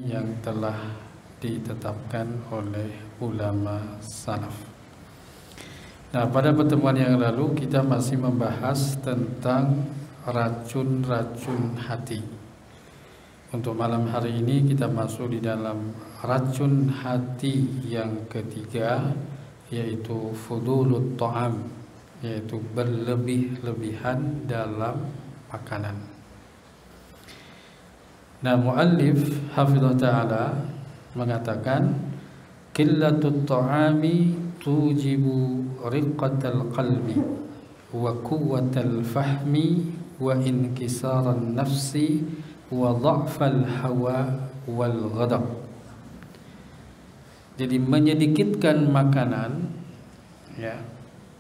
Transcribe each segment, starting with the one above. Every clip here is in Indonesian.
yang telah ditetapkan oleh ulama salaf. Nah, pada pertemuan yang lalu kita masih membahas tentang racun-racun hati. Untuk malam hari ini kita masuk di dalam racun hati yang ketiga, yaitu fudulut ta'am, yaitu berlebih-lebihan dalam makanan. Nah, muallif hafizah ta'ala mengatakan qillatut ta'ami tujibu riqqatal qalbi wa quwwatal fahmi wa inkisaran nafsi wa dha'fal hawa wal ghadab. Jadi menyedikitkan makanan ya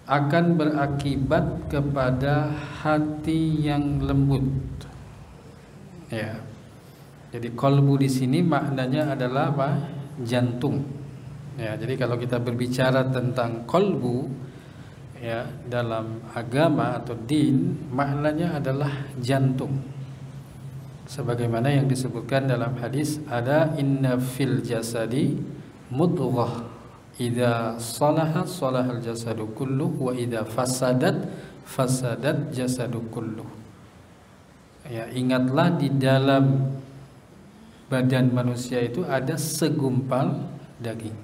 akan berakibat kepada hati yang lembut. Ya. Jadi qalbu di sini maknanya adalah apa? Jantung. Ya, jadi kalau kita berbicara tentang qalbu ya dalam agama atau din, maknanya adalah jantung. Sebagaimana yang disebutkan dalam hadis, ada inna fil jasadi mudghah idza salaha salahal jasadu kulluh wa idza fasadat jasadu kulluh. Ya, ingatlah di dalam badan manusia itu ada segumpal daging.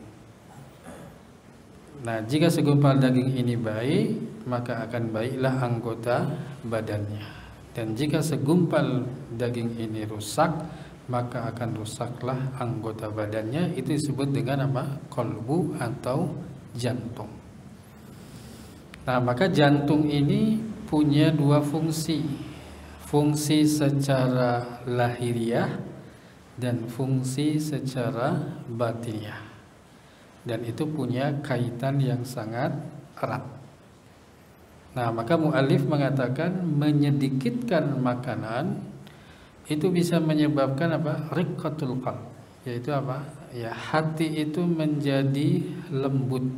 Nah, jika segumpal daging ini baik, maka akan baiklah anggota badannya. Dan jika segumpal daging ini rusak, maka akan rusaklah anggota badannya. Itu disebut dengan apa? Qalbu atau jantung. Nah, maka jantung ini punya dua fungsi. Fungsi secara lahiriah dan fungsi secara batiniah, dan itu punya kaitan yang sangat erat. Nah, maka muallif mengatakan menyedikitkan makanan itu bisa menyebabkan apa? Riqqatul qalb, yaitu apa? Ya, hati itu menjadi lembut.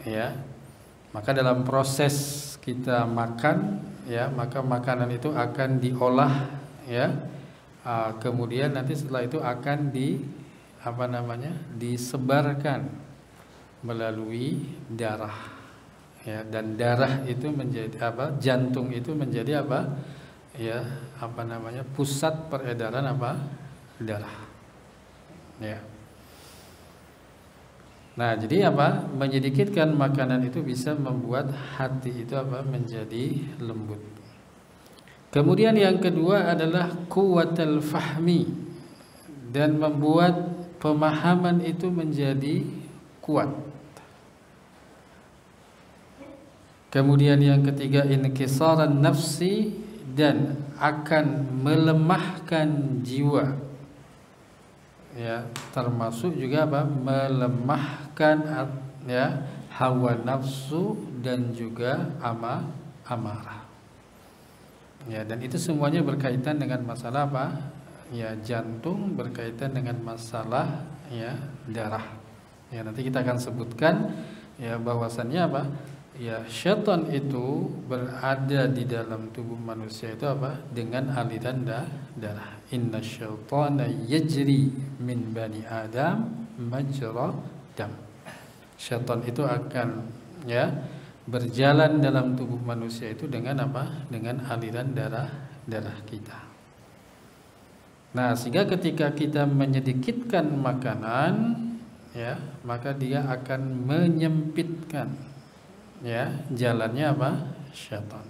Ya. Maka dalam proses kita makan, ya, maka makanan itu akan diolah, ya. Kemudian nanti setelah itu akan disebarkan melalui darah, ya, dan darah itu menjadi apa? Jantung itu menjadi apa? Ya, pusat peredaran darah. Ya. Nah, jadi menyedikitkan makanan itu bisa membuat hati itu menjadi lembut. Kemudian yang kedua adalah quwwatul fahmi, dan membuat pemahaman itu menjadi kuat. Kemudian yang ketiga inkisaran nafsi, dan akan melemahkan jiwa. Ya, termasuk juga melemahkan ya hawa nafsu dan juga amarah. Ya, dan itu semuanya berkaitan dengan masalah ya, jantung, berkaitan dengan masalah ya darah. Ya, nanti kita akan sebutkan ya bahwasannya ya, syaitan itu berada di dalam tubuh manusia itu dengan aliran darah. Inna syaitana yajri min bani adam majra dam. Syaitan itu akan ya berjalan dalam tubuh manusia itu dengan dengan aliran darah kita. Nah, sehingga ketika kita menyedikitkan makanan, ya, maka dia akan menyempitkan ya jalannya syaitan.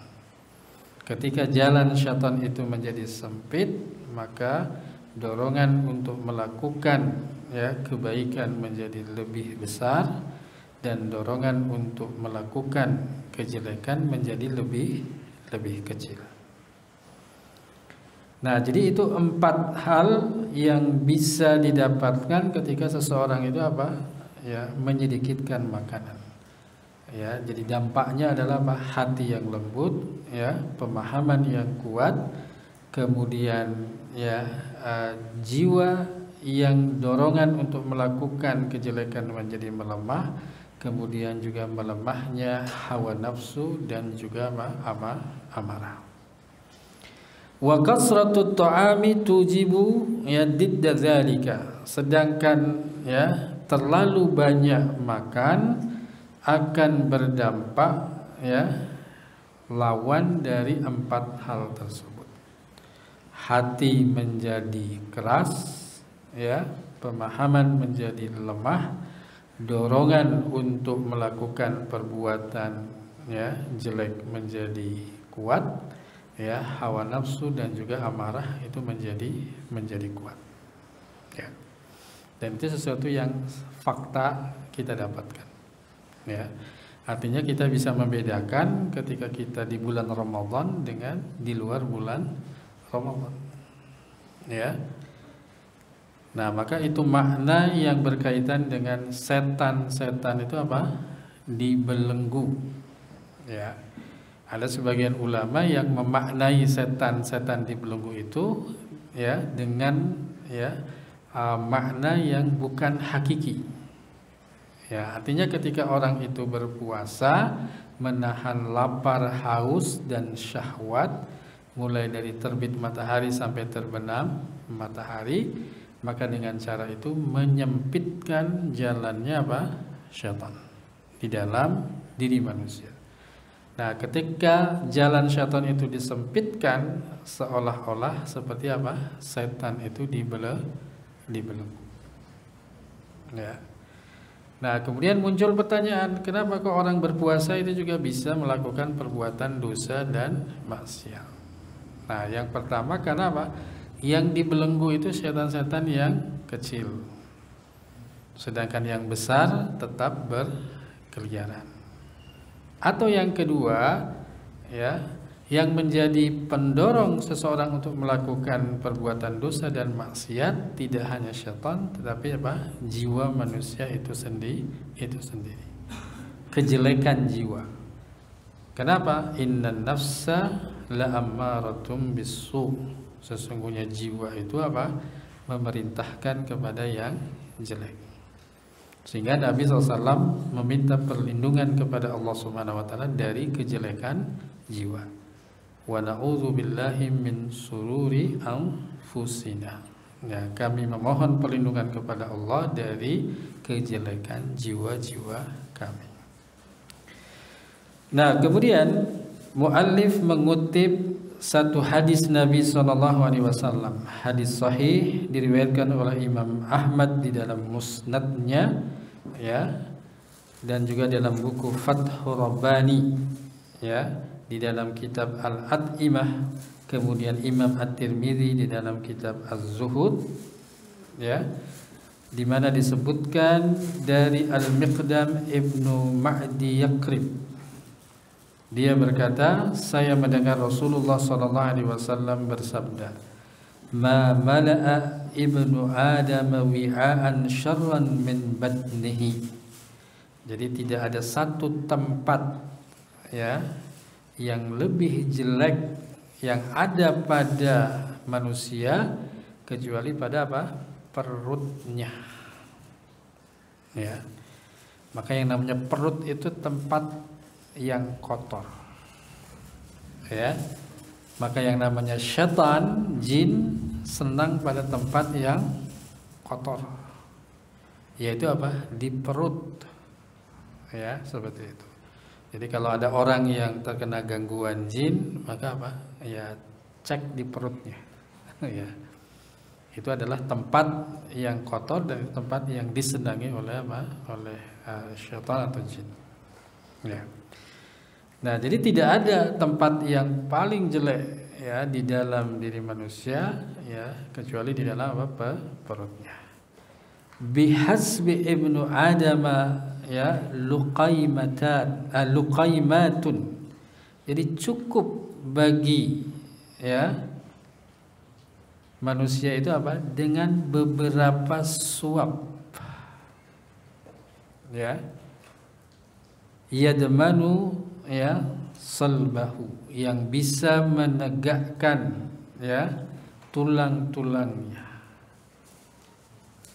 Ketika jalan syaitan itu menjadi sempit, maka dorongan untuk melakukan ya kebaikan menjadi lebih besar, dan dorongan untuk melakukan kejelekan menjadi lebih kecil. Nah, jadi itu 4 hal yang bisa didapatkan ketika seseorang itu ya menyedikitkan makanan. Ya, jadi dampaknya adalah hati yang lembut, ya, pemahaman yang kuat, kemudian ya jiwa yang dorongan untuk melakukan kejelekan menjadi melemah, kemudian juga melemahnya hawa nafsu dan juga amarah. Wa kasratut ta'ami tujibu ya didda dzalika. Sedangkan ya terlalu banyak makan akan berdampak ya lawan dari 4 hal tersebut. Hati menjadi keras ya, pemahaman menjadi lemah, dorongan untuk melakukan perbuatan ya jelek menjadi kuat, ya hawa nafsu dan juga amarah itu menjadi kuat. Ya. Dan itu sesuatu yang fakta kita dapatkan. Ya. Artinya kita bisa membedakan ketika kita di bulan Ramadan dengan di luar bulan Ramadan. Ya. Nah, maka itu makna yang berkaitan dengan setan. Setan itu apa? Dibelenggu. Ya. Ada sebagian ulama yang memaknai setan dibelenggu itu ya dengan ya makna yang bukan hakiki. Ya, artinya ketika orang itu berpuasa menahan lapar, haus dan syahwat mulai dari terbit matahari sampai terbenam matahari, maka dengan cara itu menyempitkan jalannya apa? Syaitan di dalam diri manusia. Nah, ketika jalan syaitan itu disempitkan, seolah-olah seperti apa? Setan itu dibelenggu. Ya. Nah, kemudian muncul pertanyaan, kenapa kok orang berpuasa itu juga bisa melakukan perbuatan dosa dan maksiat? Nah, yang pertama karena apa? Yang dibelenggu itu setan-setan yang kecil. Sedangkan yang besar tetap berkeliaran. Atau yang kedua, ya, yang menjadi pendorong seseorang untuk melakukan perbuatan dosa dan maksiat tidak hanya syaitan, tetapi apa? Jiwa manusia itu sendiri. Kejelekan jiwa. Kenapa? Innan nafsa la'ammaratum bisu. Sesungguhnya jiwa itu apa? Memerintahkan kepada yang jelek. Sehingga Nabi SAW meminta perlindungan kepada Allah Subhanahu Wa Taala dari kejelekan jiwa. Wa na'udzu billahi min sururi anfusina. Ya, kami memohon perlindungan kepada Allah dari kejelekan jiwa-jiwa kami. Nah, kemudian muallif mengutip satu hadis Nabi SAW. Hadis sahih diriwayatkan oleh Imam Ahmad di dalam musnadnya, ya, dan juga dalam buku Fathur Rabbani, ya, di dalam kitab Al-At'imah, kemudian Imam At-Tirmidzi di dalam kitab Az-Zuhud, ya, di mana disebutkan dari Al-Miqdam ibnu Ma'di Yakrib. Dia berkata, saya mendengar Rasulullah SAW bersabda, "Ma mala'a ibnu Adam wi'aan syarran min batnihi." Jadi tidak ada satu tempat ya yang lebih jelek yang ada pada manusia kecuali pada apa? Perutnya. Ya. Maka yang namanya perut itu tempat yang kotor, ya. Maka yang namanya syaitan, jin, senang pada tempat yang kotor, yaitu apa? Di perut, ya, seperti itu. Jadi kalau ada orang yang terkena gangguan jin, maka apa? Ya, cek di perutnya, ya. Itu adalah tempat yang kotor dan tempat yang disenangi oleh apa? Oleh syaitan atau jin, ya. Nah, jadi tidak ada tempat yang paling jelek ya di dalam diri manusia ya kecuali di dalam apa? Perutnya. Bihasbi ibnu Adam ya luqaimatun. Jadi cukup bagi ya manusia itu apa? Dengan beberapa suap. Ya. Yadmanu ya salbahu, yang bisa menegakkan ya tulang-tulangnya.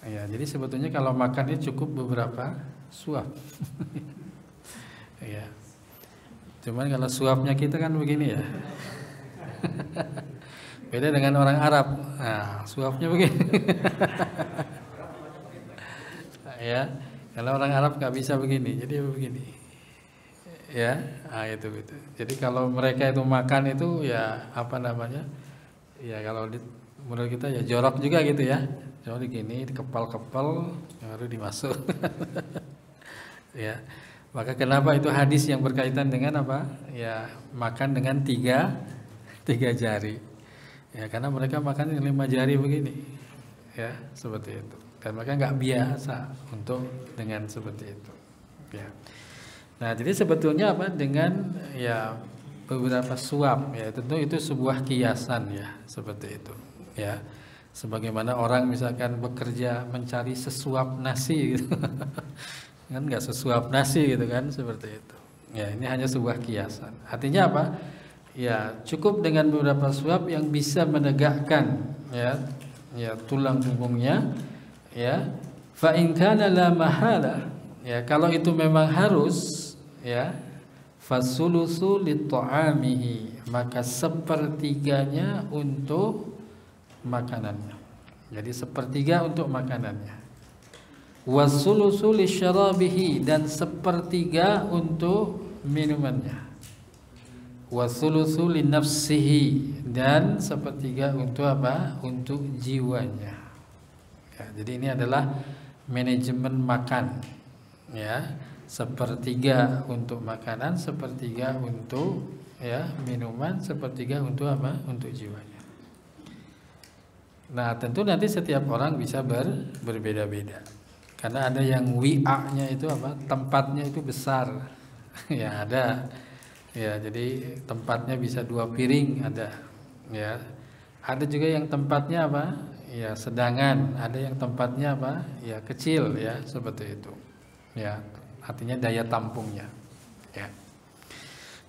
Ya, jadi sebetulnya kalau makan itu cukup beberapa suap. Ya. Cuman kalau suapnya kita kan begini ya. Beda dengan orang Arab. Nah, suapnya begini. Ya, kalau orang Arab nggak bisa begini, jadi begini. Ya, itu gitu. Jadi kalau mereka itu makan itu ya apa namanya? Ya kalau menurut kita ya jorok juga gitu ya. Cuma gini, dikepal-kepal, baru dimasuk. Ya, maka kenapa itu hadis yang berkaitan dengan apa? Ya makan dengan tiga jari. Ya karena mereka makan dengan 5 jari begini. Ya seperti itu. Dan mereka nggak biasa untuk dengan seperti itu. Ya. Nah jadi sebetulnya apa dengan ya beberapa suap ya tentu itu sebuah kiasan ya seperti itu. Ya. Sebagaimana orang misalkan bekerja mencari sesuap nasi gitu. Kan nggak sesuap nasi gitu kan seperti itu. Ya ini hanya sebuah kiasan. Artinya apa? Ya cukup dengan beberapa suap yang bisa menegakkan ya tulang punggungnya ya. Fa in kana la mahala ya kalau itu memang harus ya fasulusu li ta'amihi maka sepertiganya untuk makanannya. Jadi sepertiga untuk makanannya. Wasulusu li syarabihi dan sepertiga untuk minumannya. Wasulusu li nafsihi dan sepertiga untuk apa? Untuk jiwanya. Ya, jadi ini adalah manajemen makan. Ya, sepertiga untuk makanan, sepertiga untuk ya minuman, sepertiga untuk apa? Untuk jiwanya. Nah tentu nanti setiap orang bisa berbeda-beda. Karena ada yang wi'anya itu apa? Tempatnya itu besar. Ya ada. Ya jadi tempatnya bisa 2 piring ada. Ya. Ada juga yang tempatnya apa? Ya sedangan. Ada yang tempatnya apa? Ya kecil ya seperti itu. Ya artinya daya tampungnya. Ya.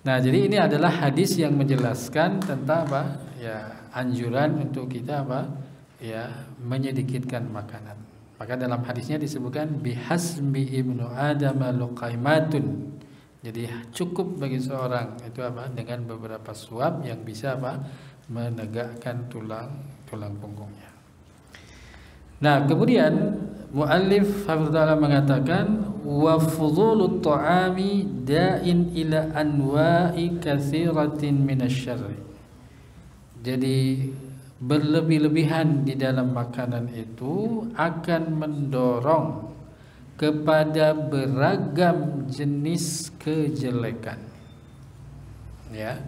Nah jadi ini adalah hadis yang menjelaskan tentang apa? Ya anjuran untuk kita apa? Ya menyedikitkan makanan. Maka dalam hadisnya disebutkan bihasbi ibnu adam luqaimatun. Jadi cukup bagi seorang itu apa dengan beberapa suap yang bisa apa menegakkan tulang punggungnya. Nah, kemudian muallif hafizahullah mengatakan wa fudhulut ta'ami da'in ila anwa'i katsiratin minasyarri. Jadi berlebih-lebihan di dalam makanan itu akan mendorong kepada beragam jenis kejelekan. Ya.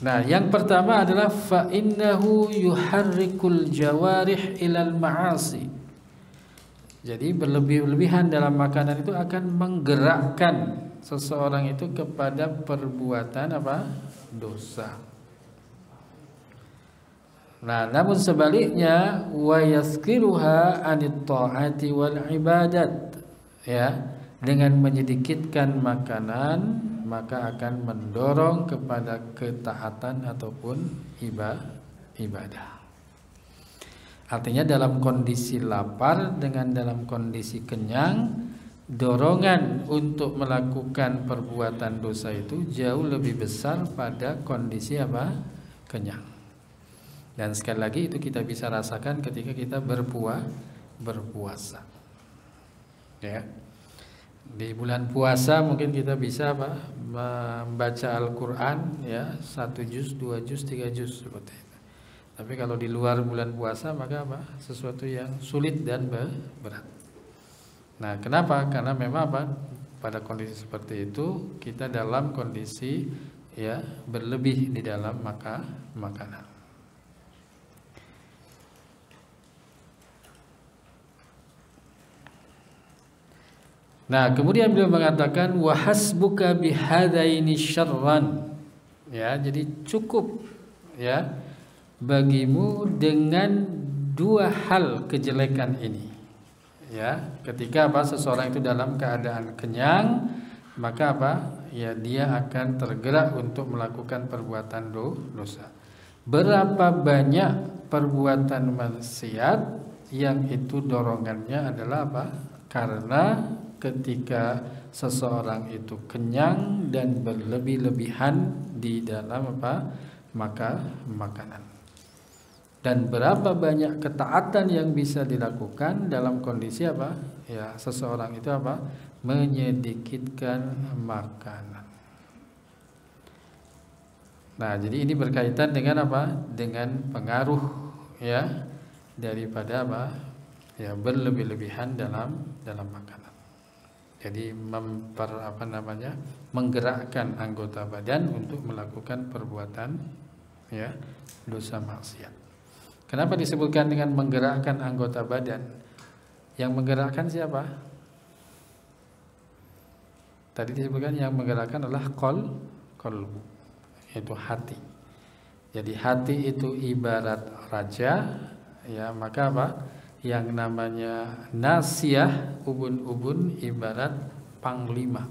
Nah, yang pertama adalah fa innahu yuharrikul jawarih ilal ma'asi. Jadi berlebih-lebihan dalam makanan itu akan menggerakkan seseorang itu kepada perbuatan apa? Dosa. Nah, namun sebaliknya wa yaskiruha anit ta'ati wal ibadat. Ya, dengan menyedikitkan makanan maka akan mendorong kepada ketaatan ataupun ibadah. Artinya dalam kondisi lapar dengan dalam kondisi kenyang, dorongan untuk melakukan perbuatan dosa itu jauh lebih besar pada kondisi apa? Kenyang. Dan sekali lagi itu kita bisa rasakan ketika kita berpuasa. Ya. Di bulan puasa mungkin kita bisa apa? Membaca Al-Qur'an ya, 1 juz, 2 juz, 3 juz seperti itu. Tapi kalau di luar bulan puasa maka apa? Sesuatu yang sulit dan berat. Nah, kenapa? Karena memang apa? Pada kondisi seperti itu kita dalam kondisi ya berlebih di dalam makanan. Nah, kemudian beliau mengatakan wa hasbuka bihadaini syarran. Ya, jadi cukup ya bagimu dengan 2 hal kejelekan ini. Ya, ketika apa seseorang itu dalam keadaan kenyang, maka apa? Ya, dia akan tergerak untuk melakukan perbuatan dosa. Berapa banyak perbuatan maksiat yang itu dorongannya adalah apa? Karena ketika seseorang itu kenyang dan berlebih-lebihan di dalam makanan. Dan berapa banyak ketaatan yang bisa dilakukan dalam kondisi ya seseorang itu menyedikitkan makanan. Nah, jadi ini berkaitan dengan dengan pengaruh ya daripada ya berlebih-lebihan dalam makanan. Jadi menggerakkan anggota badan untuk melakukan perbuatan ya dosa maksiat. Kenapa disebutkan dengan menggerakkan anggota badan? Yang menggerakkan siapa? Tadi disebutkan yang menggerakkan adalah qalbu, yaitu hati. Jadi hati itu ibarat raja, ya maka yang namanya nasiyah, ubun-ubun ibarat panglima.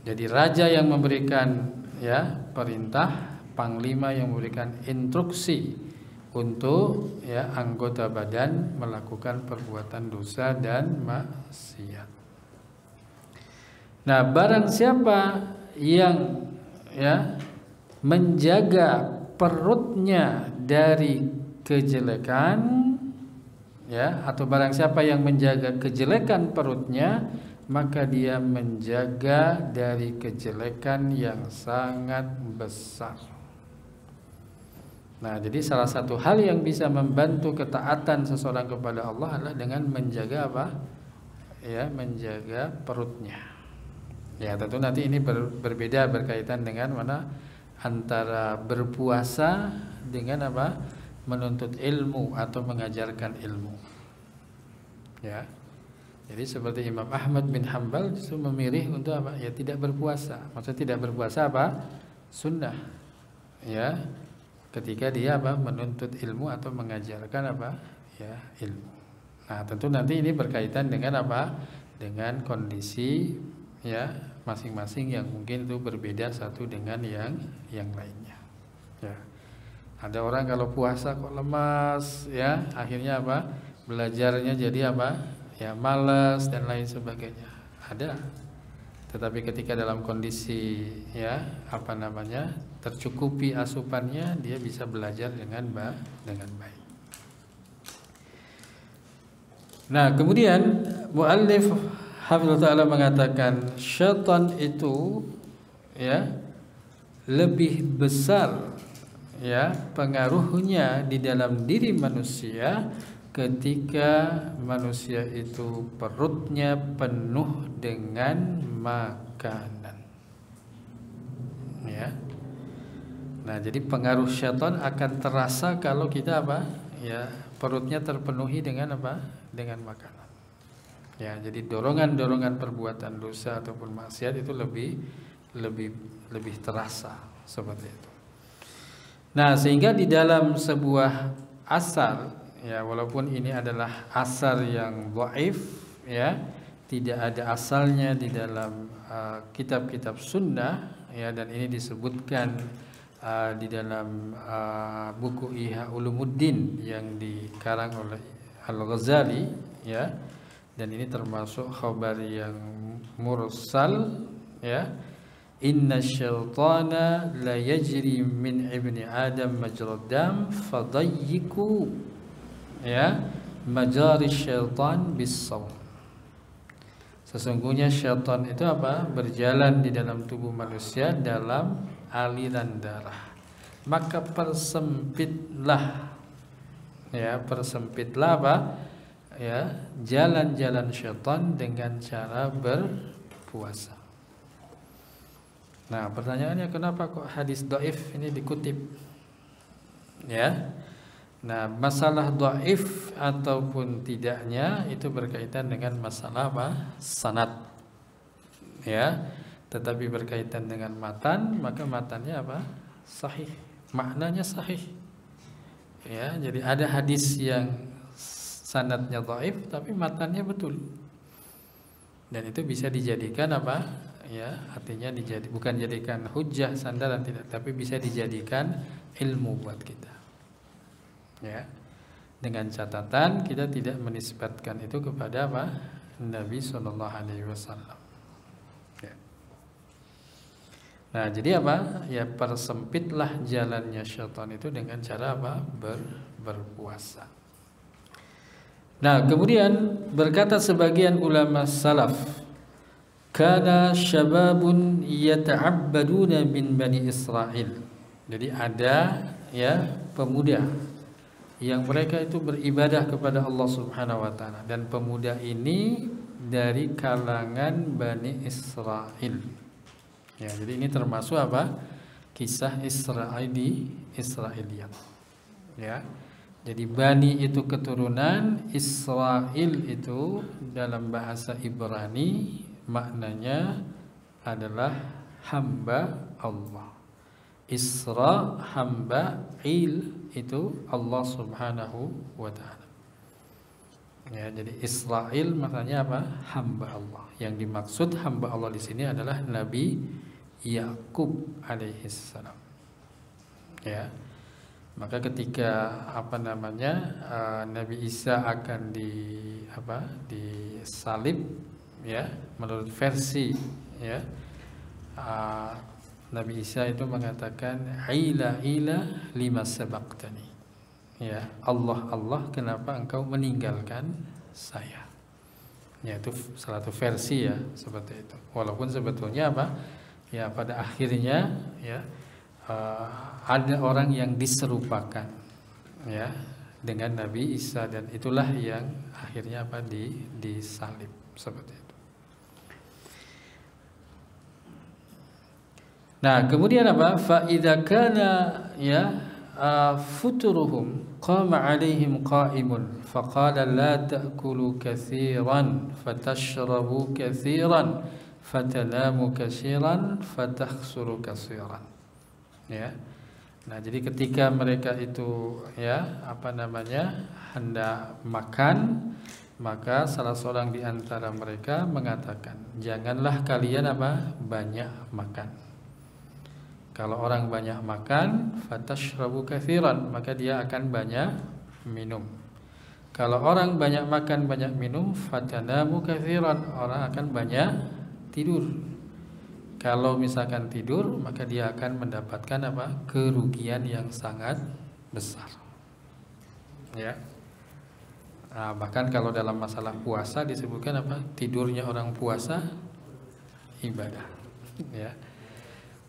Jadi raja yang memberikan ya perintah, panglima yang memberikan instruksi untuk ya anggota badan melakukan perbuatan dosa dan maksiat. Nah, barang siapa yang ya menjaga perutnya dari kejelekan ya, atau barang siapa yang menjaga kejelekan perutnya, maka dia menjaga dari kejelekan yang sangat besar. Nah, jadi salah satu hal yang bisa membantu ketaatan seseorang kepada Allah adalah dengan menjaga ya, menjaga perutnya. Ya, tentu nanti ini berbeda berkaitan dengan mana antara berpuasa dengan menuntut ilmu atau mengajarkan ilmu. Ya. Jadi seperti Imam Ahmad bin Hanbal justru memilih untuk ya tidak berpuasa. Maksudnya tidak berpuasa sunnah. Ya. Ketika dia menuntut ilmu atau mengajarkan ya ilmu. Nah, tentu nanti ini berkaitan dengan dengan kondisi ya masing-masing yang mungkin itu berbeda satu dengan yang lainnya. Ya. Ada orang kalau puasa kok lemas ya, akhirnya belajarnya jadi ya malas dan lain sebagainya. Ada. Tetapi ketika dalam kondisi ya tercukupi asupannya, dia bisa belajar dengan baik. Nah, kemudian muallif hafizallahu ta'ala mengatakan syaitan itu ya lebih besar ya pengaruhnya di dalam diri manusia ketika manusia itu perutnya penuh dengan makanan. Ya. Nah, jadi pengaruh syaitan akan terasa kalau kita ya perutnya terpenuhi dengan dengan makanan. Ya, jadi dorongan-dorongan perbuatan dosa ataupun maksiat itu lebih terasa seperti itu. Nah, sehingga di dalam sebuah asar ya, walaupun ini adalah asar yang dhaif ya, tidak ada asalnya di dalam kitab-kitab sunnah ya, dan ini disebutkan di dalam buku Ihya Ulumuddin yang dikarang oleh Al-Ghazali ya, dan ini termasuk khabar yang mursal ya. Inna syaitana la yajri min ibni adam majrad dam fadayyiku ya majari syaitan bis-shaum. Sesungguhnya syaitan itu berjalan di dalam tubuh manusia dalam aliran darah. Maka persempitlah ya ya jalan-jalan syaitan dengan cara berpuasa. Nah, pertanyaannya kenapa kok hadis dhaif ini dikutip? Ya. Nah, masalah dhaif ataupun tidaknya itu berkaitan dengan masalah sanad. Ya. Tetapi berkaitan dengan matan, maka matannya sahih. Maknanya sahih. Ya, jadi ada hadis yang sanadnya dhaif tapi matannya betul. Dan itu bisa dijadikan ya, artinya bukan jadikan hujjah sandaran tidak, tapi bisa dijadikan ilmu buat kita. Ya. Dengan catatan kita tidak menisbatkan itu kepada Nabi Shallallahu Alaihi Wasallam. Ya. Nah, jadi apa? Ya persempitlah jalannya syaitan itu dengan cara apa? Berpuasa. Nah, kemudian berkata sebagian ulama salaf, kana syababun yata'abbaduna min Bani Israel. Jadi ada ya pemuda yang mereka itu beribadah kepada Allah Subhanahu wa taala, dan pemuda ini dari kalangan Bani Israel. Ya, jadi ini termasuk apa? Kisah Israiliyat. Ya. Jadi Bani itu keturunan, Israel itu dalam bahasa Ibrani maknanya adalah hamba Allah. Isra hamba, il itu Allah Subhanahu wa taala. Ya, jadi Israel maknanya apa? Hamba Allah. Yang dimaksud hamba Allah di sini adalah Nabi Yakub alaihissalam. Ya. Maka ketika Nabi Isa akan disalib, ya, menurut versi ya, Nabi Isa itu mengatakan ila lima sabaqtani. Ya, Allah kenapa engkau meninggalkan saya? Ya, itu salah satu versi ya seperti itu. Walaupun sebetulnya ya pada akhirnya ya ada orang yang diserupakan ya dengan Nabi Isa, dan itulah yang akhirnya disalib seperti itu. Nah, kemudian fa idza kana ya futuruhum qama alaihim qa'imun faqala la ta'kulu katsiran fatashrabu katsiran fatanamu katsiran fatakhsuru katsiran. Ya. Nah, jadi ketika mereka itu ya hendak makan, maka salah seorang di antara mereka mengatakan, janganlah kalian banyak makan. Kalau orang banyak makan, fatashrabu katsiran, maka dia akan banyak minum. Kalau orang banyak makan, banyak minum, fatanamu katsiran, orang akan banyak tidur. Kalau misalkan tidur, maka dia akan mendapatkan kerugian yang sangat besar. Ya. Nah, bahkan kalau dalam masalah puasa disebutkan tidurnya orang puasa ibadah. Ya.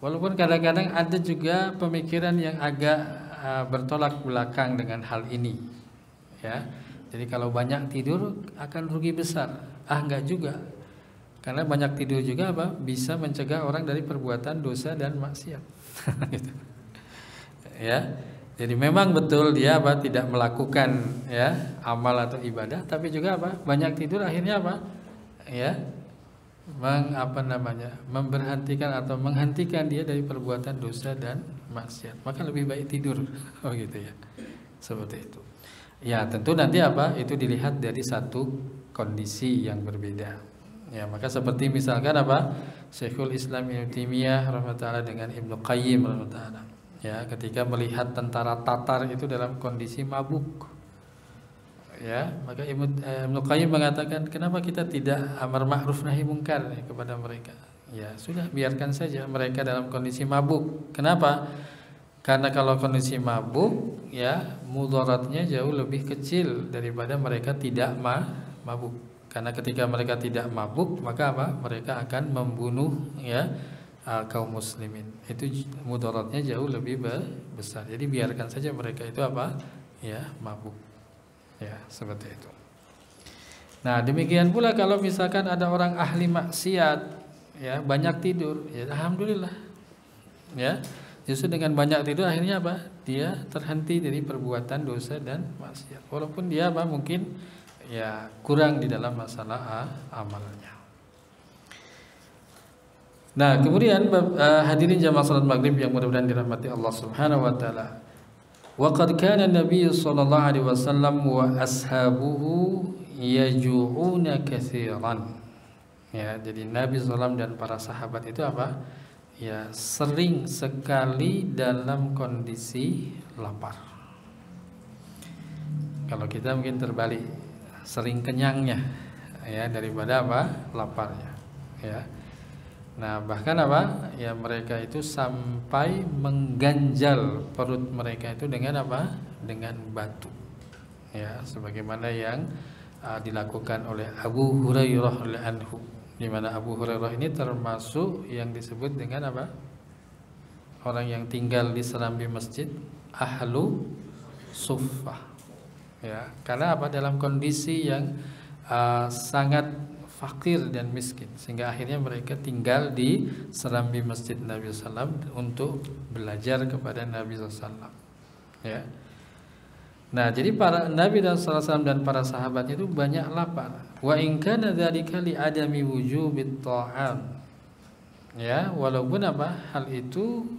Walaupun kadang-kadang ada juga pemikiran yang agak bertolak belakang dengan hal ini. Ya. Jadi kalau banyak tidur akan rugi besar. Enggak juga. Karena banyak tidur juga bisa mencegah orang dari perbuatan dosa dan maksiat. Gitu. Ya. Jadi memang betul dia tidak melakukan ya amal atau ibadah, tapi juga banyak tidur akhirnya ya memberhentikan atau menghentikan dia dari perbuatan dosa dan maksiat. Maka lebih baik tidur. Oh gitu ya. Seperti itu. Ya, tentu nanti itu dilihat dari satu kondisi yang berbeda. Ya, maka seperti misalkan Syekhul Islam Ibnu Taimiyah rahimahullah dengan Ibnu Qayyim rahimahullah. Ya, ketika melihat tentara Tatar itu dalam kondisi mabuk. Ya, maka Ibnu Qayyim mengatakan, kenapa kita tidak amar ma'ruf nahi munkar kepada mereka? Ya, sudah biarkan saja mereka dalam kondisi mabuk. Kenapa? Karena kalau kondisi mabuk, ya, mudaratnya jauh lebih kecil daripada mereka tidak mabuk. Karena ketika mereka tidak mabuk, maka mereka akan membunuh ya kaum muslimin. Itu mudaratnya jauh lebih besar. Jadi biarkan saja mereka itu ya mabuk. Ya, seperti itu. Nah, demikian pula kalau misalkan ada orang ahli maksiat ya banyak tidur, ya alhamdulillah. Ya. Justru dengan banyak tidur akhirnya dia terhenti dari perbuatan dosa dan maksiat. Walaupun dia mungkin ya kurang di dalam masalah amalnya. Nah, kemudian hadirin jamaah salat maghrib yang mudah-mudahan dirahmati Allah Subhanahu wa taala. Wa qad kana Nabi sallallahu alaihi wasallam wa ashabuhu yaju'una katsiran. Ya, jadi Nabi sallallahu dan para sahabat itu ya sering sekali dalam kondisi lapar. Kalau kita mungkin terbalik, sering kenyangnya ya daripada apa? Laparnya. Ya. Nah, bahkan apa? Ya mereka itu sampai mengganjal perut mereka itu dengan apa? Dengan batu. Ya, sebagaimana yang dilakukan oleh Abu Hurairah anhu, di mana Abu Hurairah ini termasuk yang disebut dengan apa? Orang yang tinggal di serambi masjid ahlu suffah. Ya, karena apa? Dalam kondisi yang sangat fakir dan miskin, sehingga akhirnya mereka tinggal di serambi masjid Nabi SAW untuk belajar kepada Nabi SAW. Ya. Nah, jadi para Nabi SAW dan para sahabatnya itu banyak lapar. Wa in kana dzalika li adami wujubit ta'am. Ya, walaupun apa? Hal itu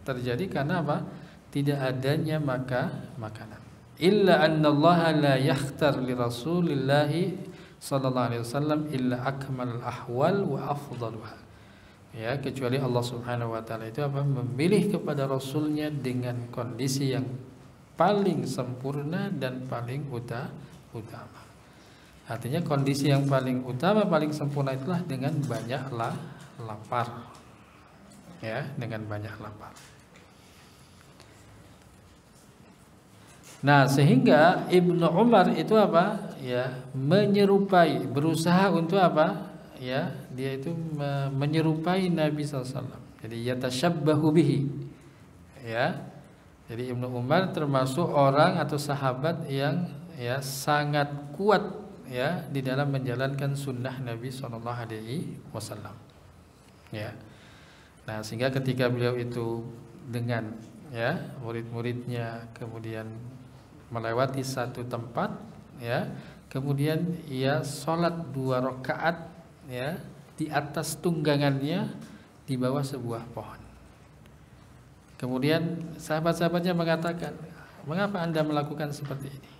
terjadi karena apa? Tidak adanya makanan. Illa annallaha la yakhtar li Rasulillahi sallallahu alaihi wasallam illa akmal ahwal wa afdaluha. Ya, kecuali Allah Subhanahu wa taala itu apa? Memilih kepada rasulnya dengan kondisi yang paling sempurna dan paling utama. Artinya kondisi yang paling utama, paling sempurna itulah dengan banyaklah lapar. Ya, dengan banyak lapar. Nah, sehingga Ibnu Umar itu apa? Ya, menyerupai, berusaha untuk apa? Ya, dia itu menyerupai Nabi SAW. Jadi yatashabbahu bihi. Ya. Jadi Ibnu Umar termasuk orang atau sahabat yang ya sangat kuat ya di dalam menjalankan sunnah Nabi SAW. Ya. Nah, sehingga ketika beliau itu dengan ya murid-muridnya kemudian melewati satu tempat, ya, kemudian ia sholat 2 rakaat ya di atas tunggangannya di bawah sebuah pohon. Kemudian sahabat-sahabatnya mengatakan, mengapa anda melakukan seperti ini?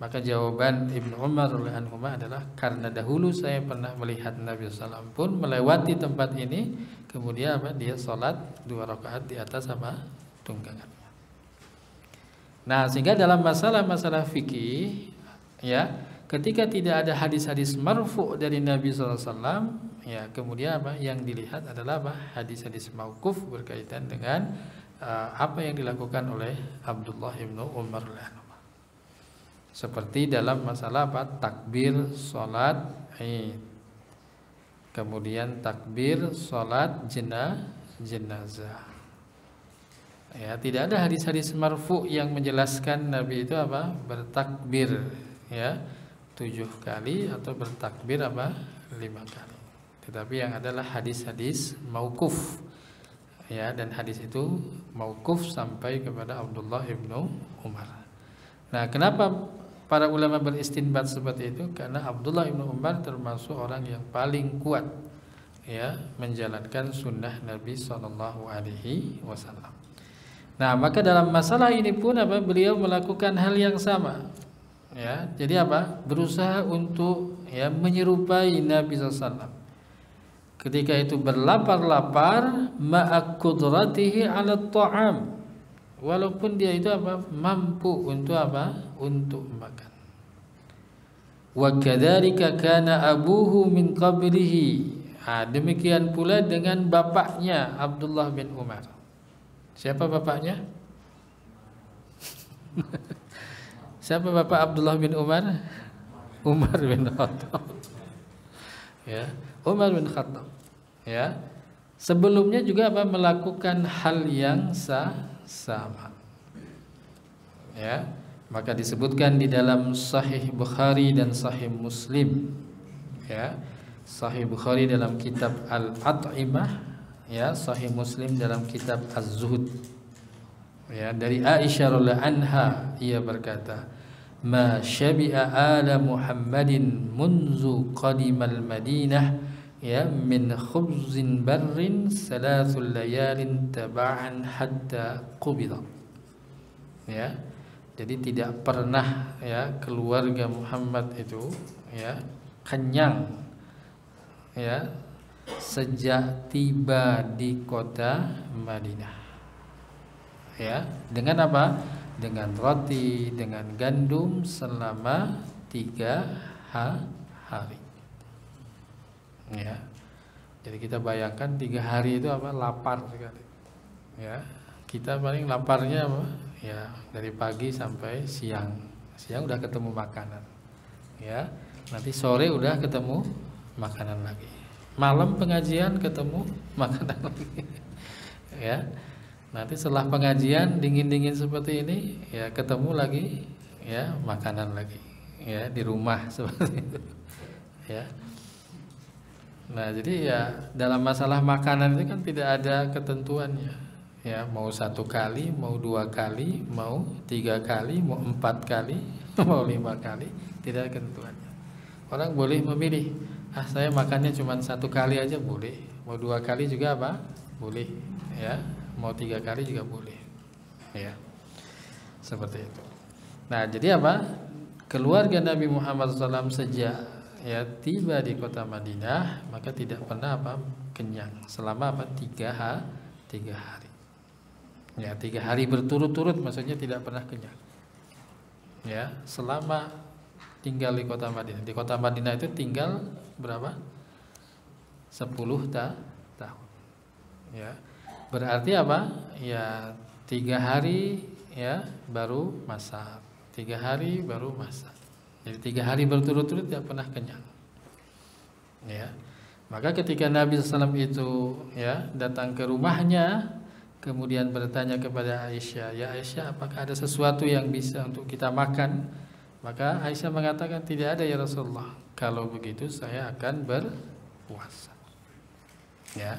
Maka jawaban Ibnu Umar radhiyallahu anhu adalah karena dahulu saya pernah melihat Nabi SAW pun melewati tempat ini, kemudian apa? Dia sholat 2 rakaat di atas apa? Tunggangan. Nah, sehingga dalam masalah-masalah fikih ya, ketika tidak ada hadis-hadis marfu dari Nabi SAW, ya kemudian apa yang dilihat adalah apa? Hadis-hadis mauquf berkaitan dengan apa yang dilakukan oleh Abdullah ibnu Umar. Seperti dalam masalah apa? Takbir salat Id. Kemudian takbir salat jenazah. Ya, tidak ada hadis-hadis marfu yang menjelaskan Nabi itu apa? Bertakbir ya 7 kali atau bertakbir apa? 5 kali. Tetapi yang adalah hadis-hadis mauquf. Ya, dan hadis itu mauquf sampai kepada Abdullah ibnu Umar. Nah, kenapa para ulama beristinbat seperti itu? Karena Abdullah ibnu Umar termasuk orang yang paling kuat ya menjalankan sunnah Nabi SAW. Nah, maka dalam masalah ini pun apa? Beliau melakukan hal yang sama. Ya, jadi apa? Berusaha untuk ya menyerupai Nabi SAW. Ketika itu berlapar-lapar ma'a qudratihi 'ala ta'am. Walaupun dia itu apa? Mampu untuk apa? Untuk makan. Wa kadzalika kana abuhu min qablihi. Demikian pula dengan bapaknya Abdullah bin Umar. Siapa bapaknya? Siapa bapak Abdullah bin Umar? Umar bin Khattab. Ya, Umar bin Khattab. Ya. Sebelumnya juga apa? Melakukan hal yang sama. Ya. Maka disebutkan di dalam Sahih Bukhari dan Sahih Muslim. Ya. Sahih Bukhari dalam kitab Al-At'imah, ya, Sahih Muslim dalam kitab Az-Zuhud. Ya, dari Aisyah radhiyallahu anha ia berkata, "Ma syabi'a ala Muhammadin munzu qadimal Madinah ya min khubzin barrin salasul layalin taba'an hatta qubida." Ya. Jadi tidak pernah ya keluarga Muhammad itu ya kenyang ya sejak tiba di kota Madinah. Ya, dengan apa? Dengan roti, dengan gandum selama 3 hari. Ya. Jadi kita bayangkan 3 hari itu apa? Lapar sekali. Ya. Kita paling laparnya apa? Ya, dari pagi sampai siang. Siang udah ketemu makanan. Ya. Nanti sore udah ketemu makanan lagi. Malam pengajian ketemu makanan lagi. Ya. Nanti setelah pengajian dingin-dingin seperti ini, ya ketemu lagi, ya makanan lagi, ya di rumah seperti itu, ya. Nah jadi ya dalam masalah makanan itu kan tidak ada ketentuannya, ya mau 1 kali, mau 2 kali, mau 3 kali, mau 4 kali, mau 5 kali, tidak ada ketentuannya. Orang boleh memilih, saya makannya cuma 1 kali aja boleh, mau 2 kali juga apa? Boleh, ya. Mau 3 kali juga boleh, ya seperti itu. Nah jadi apa, keluarga Nabi Muhammad SAW sejak ya tiba di kota Madinah maka tidak pernah apa kenyang selama apa 3 hari, ya 3 hari berturut-turut, maksudnya tidak pernah kenyang, ya selama tinggal di kota Madinah. Di kota Madinah itu tinggal berapa? 10 tahun, ya. Berarti apa? Ya 3 hari ya baru masak, 3 hari baru masak. Jadi 3 hari berturut-turut tidak pernah kenyang. Ya. Maka ketika Nabi SAW itu ya datang ke rumahnya, kemudian bertanya kepada Aisyah, ya Aisyah, apakah ada sesuatu yang bisa untuk kita makan? Maka Aisyah mengatakan, tidak ada ya Rasulullah. Kalau begitu saya akan berpuasa. Ya.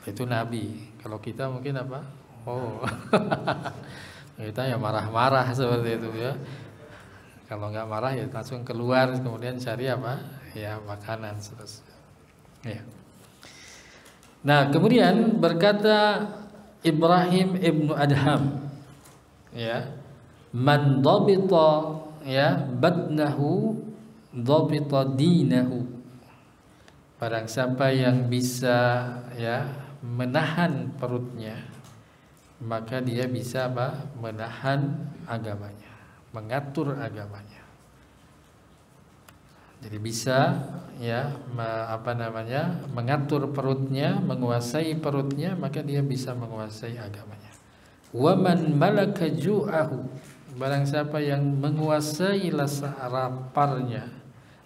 Itu Nabi. Kalau kita mungkin apa? Oh, kita ya marah-marah seperti itu ya. Kalau nggak marah ya langsung keluar, kemudian cari apa? Ya makanan seterusnya. Ya. Nah kemudian berkata Ibrahim ibnu Adham, ya, man dhabita ya badnahu dhabita dinahu. Barang siapa yang bisa ya menahan perutnya, maka dia bisa apa? Menahan agamanya, mengatur agamanya. Jadi bisa ya mengatur perutnya, menguasai perutnya, maka dia bisa menguasai agamanya. Wa man malaka ju'ahu, barang siapa yang menguasai rasa laparnya,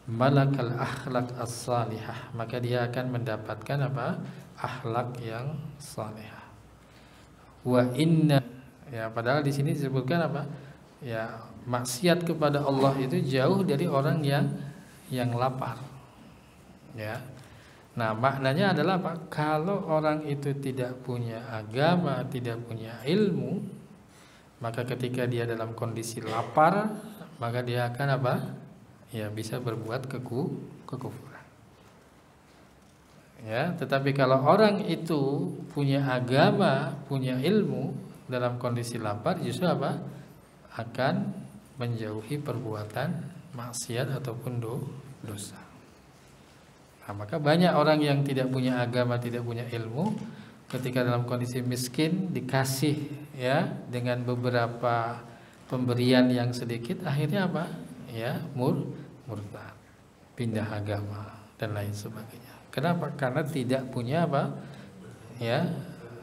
malakal akhlak as-salihah, maka dia akan mendapatkan apa? Akhlak yang salihah. Wa inna, ya padahal di sini disebutkan apa? Ya maksiat kepada Allah itu jauh dari orang yang lapar. Ya. Nah, maknanya adalah apa? Kalau orang itu tidak punya agama, tidak punya ilmu, maka ketika dia dalam kondisi lapar, maka dia akan apa? Ya bisa berbuat kekufuran. Ya, tetapi kalau orang itu punya agama, punya ilmu, dalam kondisi lapar justru apa? Akan menjauhi perbuatan maksiat ataupun dosa. Nah, maka banyak orang yang tidak punya agama, tidak punya ilmu, ketika dalam kondisi miskin dikasih ya dengan beberapa pemberian yang sedikit, akhirnya apa? Ya, murtad, pindah agama dan lain sebagainya. Kenapa? Karena tidak punya apa? Ya,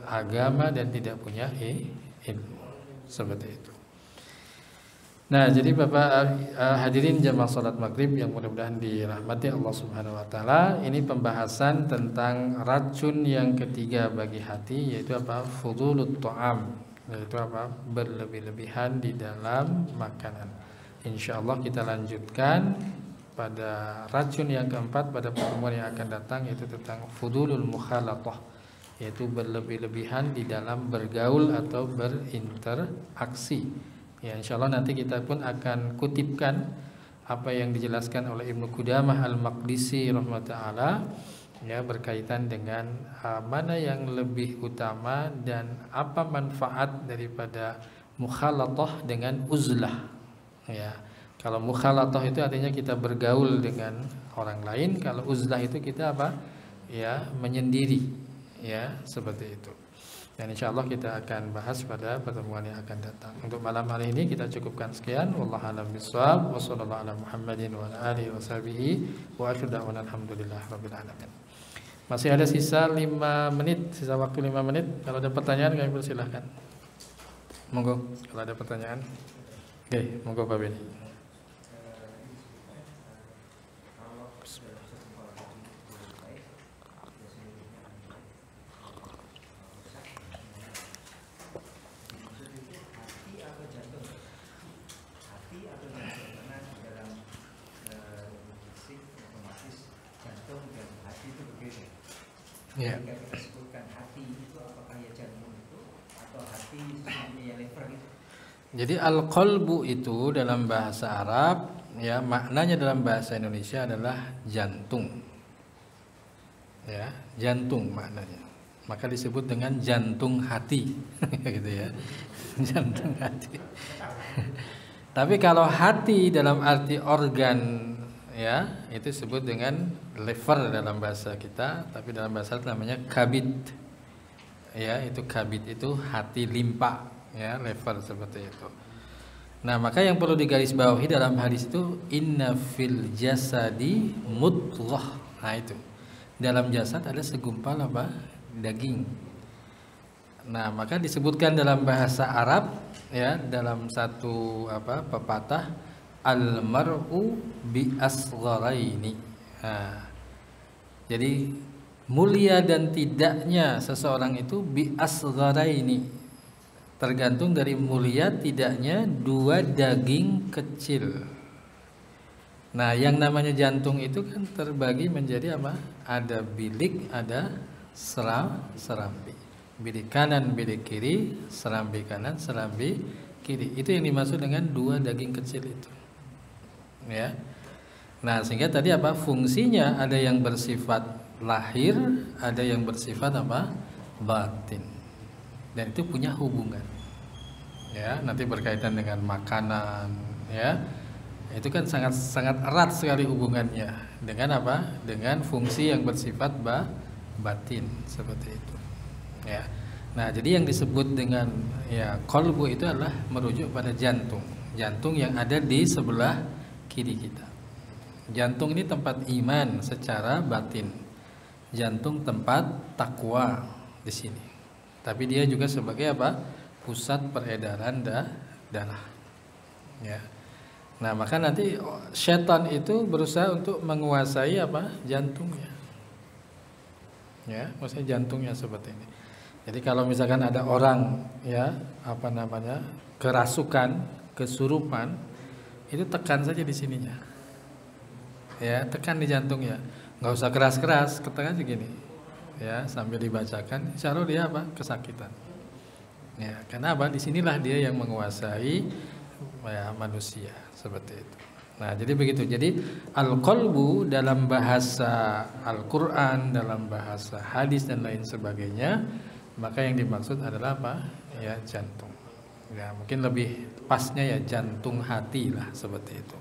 agama dan tidak punya ilmu. Seperti itu. Nah, jadi Bapak hadirin jamaah salat maghrib yang mudah-mudahan dirahmati Allah Subhanahu wa taala, ini pembahasan tentang racun yang ketiga bagi hati, yaitu apa? Fudulut ta'am, yaitu apa? Berlebih-lebihan di dalam makanan. Insyaallah kita lanjutkan pada racun yang keempat pada pertemuan yang akan datang, yaitu tentang fudulul mukhalatah, yaitu berlebih-lebihan di dalam bergaul atau berinteraksi. Ya, insyaallah nanti kita pun akan kutipkan apa yang dijelaskan oleh Ibnu Qudamah Al-Maqdisi rahmatullah ya berkaitan dengan mana yang lebih utama dan apa manfaat daripada mukhalatah dengan uzlah. Ya. Kalau mukhalatah itu artinya kita bergaul dengan orang lain, kalau uzlah itu kita apa? Ya, menyendiri. Ya, seperti itu. Dan insya Allah kita akan bahas pada pertemuan yang akan datang. Untuk malam hari ini kita cukupkan sekian. Wallahu a'lam bishawab. Wassallallahu ala Muhammadin wa ala alihi washabihi wa akhiru da'wana alhamdulillah rabbil alamin. Masih ada sisa 5 menit, sisa waktu 5 menit. Kalau ada pertanyaan kami persilahkan. Monggo kalau ada pertanyaan. Oke, monggo Pak Beni. Ya. Ketika kita sebutkan hati itu apakah ya jantung itu atau hati sebenarnya ya lever itu? Jadi al-qalbu itu dalam bahasa Arab ya maknanya dalam bahasa Indonesia adalah jantung. Ya, jantung maknanya. Maka disebut dengan jantung hati gitu ya. Jantung hati. Tapi kalau hati dalam arti organ ya itu disebut dengan lever dalam bahasa kita, tapi dalam bahasa namanya kabid. Ya, itu kabid itu hati limpa, ya, lever seperti itu. Nah, maka yang perlu digarisbawahi dalam hadis itu inna fil jasadi mudghah. Nah, itu. Dalam jasad ada segumpal apa? Daging. Nah, maka disebutkan dalam bahasa Arab ya, dalam satu pepatah al-mar'u bi asgharaini. Nah, jadi mulia dan tidaknya seseorang itu bi asgharaini, tergantung dari mulia tidaknya 2 daging kecil. Nah, yang namanya jantung itu kan terbagi menjadi apa? Ada bilik, ada serambi. Bilik kanan, bilik kiri, serambi kanan, serambi kiri. Itu yang dimaksud dengan 2 daging kecil itu. Ya. Nah, sehingga tadi apa? Fungsinya ada yang bersifat lahir, ada yang bersifat apa? Batin. Dan itu punya hubungan. Ya, nanti berkaitan dengan makanan, ya. Itu kan sangat erat sekali hubungannya dengan apa? Dengan fungsi yang bersifat batin seperti itu. Ya. Nah, jadi yang disebut dengan ya qalbu itu adalah merujuk pada jantung. Jantung yang ada di sebelah kiri kita. Jantung ini tempat iman secara batin. Jantung tempat takwa di sini. Tapi dia juga sebagai apa? Pusat peredaran darah. Ya. Nah, maka nanti setan itu berusaha untuk menguasai apa? Jantungnya. Ya, maksudnya jantungnya seperti ini. Jadi kalau misalkan ada orang ya, kerasukan, kesurupan, itu tekan saja di sininya. Ya, tekan di jantungnya. Enggak usah keras-keras, tekan aja gini. Ya, sambil dibacakan, insya Allah dia apa? Kesakitan. Ya, karena apa? Disinilah dia yang menguasai ya, manusia seperti itu. Nah, jadi begitu. Jadi al-qalbu dalam bahasa Al-Qur'an, dalam bahasa hadis dan lain sebagainya, maka yang dimaksud adalah apa? Ya, jantung. Ya, mungkin lebih pasnya ya jantung hati lah seperti itu.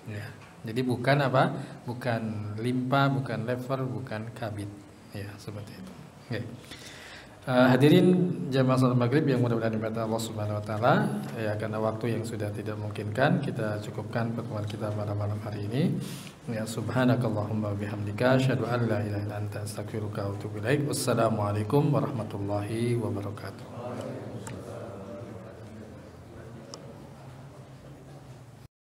Ya. Jadi bukan apa? Bukan limpa, bukan lever, bukan kabid. Ya, seperti itu. Oke. Hadirin jamaah salat maghrib yang mudah-mudahan diberkati Allah Subhanahu wa taala. Ya, karena waktu yang sudah tidak memungkinkan, kita cukupkan pertemuan kita pada malam hari ini. Ya, subhanakallahumma bihamdika asyhadu an la ilaha illa anta astaghfiruka wa atubu ilaik. Wassalamualaikum warahmatullahi wabarakatuh.